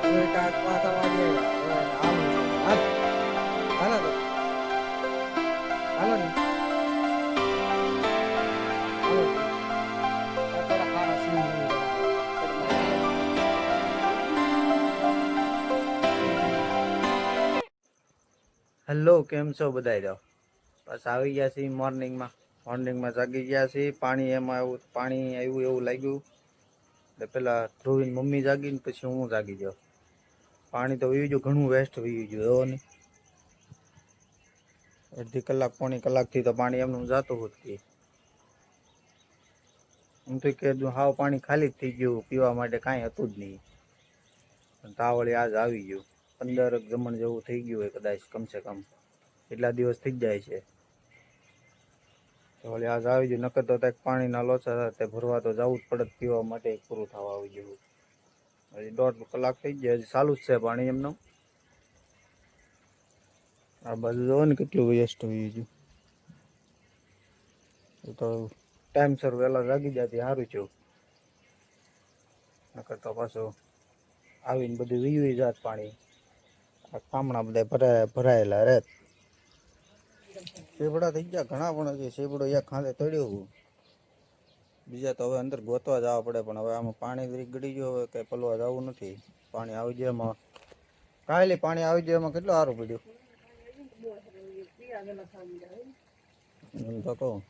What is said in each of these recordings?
કાક પાછા વાગે હાલ હાલ હાલો તો હાલો ને હાલો થોડા ખારા સીન હેલો કેમ છો બધા જાઓ બસ આવી ગયા છીએ મોર્નિંગમાં જાગી ગયા છીએ પાણી એમાં એવું પાણી આવ્યું એવું લાગ્યું એટલે પેલા ધ્રુવીન મમ્મી જાગીને પછી હું જાગી ગયો પાણી તો વીયું ગયું ઘણું વેસ્ટ વીયું ગયું એવો નહીં અડધી કલાક પોણી કલાકથી તો પાણી એમનું જતું હતું હું તો કીધું હાવ પાણી ખાલી જ થઈ ગયું પીવા માટે કાંઈ હતું જ નહીં તાવળી આજ આવી ગયું 15 જમણ જેવું થઈ ગયું હોય કદાચ કમસે કમ એટલા દિવસ થઈ જાય છે તો વળી આજ આવી ગયું નકર તો ત્યાં પાણીના લોચા હતા તે ભરવા તો જવું જ પડે પીવા માટે પૂરું થવા આવી ગયું હજી 1.5 કલાક થઈ ગયા હજી ચાલુ જ છે પાણી એમનું આ બાજુ જોવો ને કેટલું વેસ્ટ થઈ ગયું તો ટાઈમસર વહેલા જાગી જતી સારું છું નકર તો પાછું આવીને બધું વીવી જાત પાણી આ કામણા બધા ભરાયેલા રહે શેપડા થઈ ગયા ઘણા પણ હજી શેપડો એક ખાંધે તળ્યો બીજા તો હવે અંદર ગોતવા જવા પડે પણ હવે આમાં પાણી ગળી ગયો હવે કઈ પલવા જવું નથી પાણી આવી જાય એમાં કાંઈ પાણી આવી જાય એમાં કેટલું સારું પડ્યું એમ તો કહું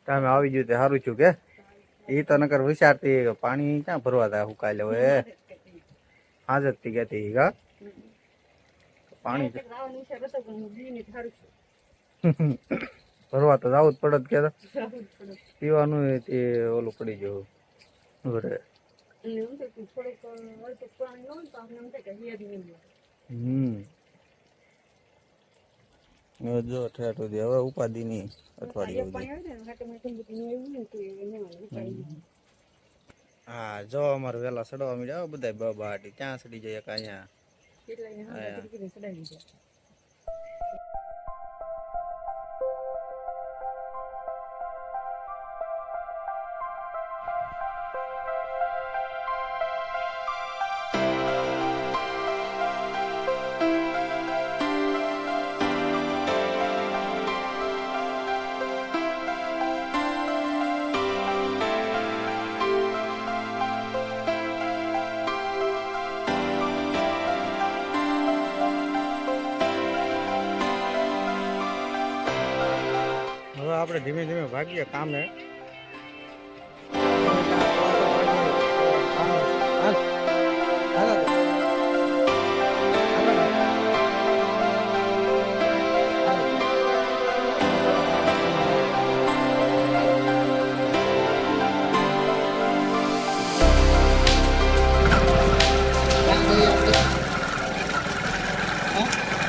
તમે આવી ગયું તે સારું છું કે એ તો નકર વિચારતી પાણી ક્યાં ભરવા થાય હું કાલે હવે હાજર થી ગયા ગા પાણી ભરવા તો જવું જ પડત કે પીવાનું એ ઓલું પડી ગયું ઘરે જો ઠેઠ સુધી હવે ઉપાધિ ની અઠવાડિયું હા જો અમારે વેલા સડવા મળ્યા બધા બાટી ક્યાં સડી જાય અહીંયા આપણે ધીમે ધીમે ભાગીએ કામે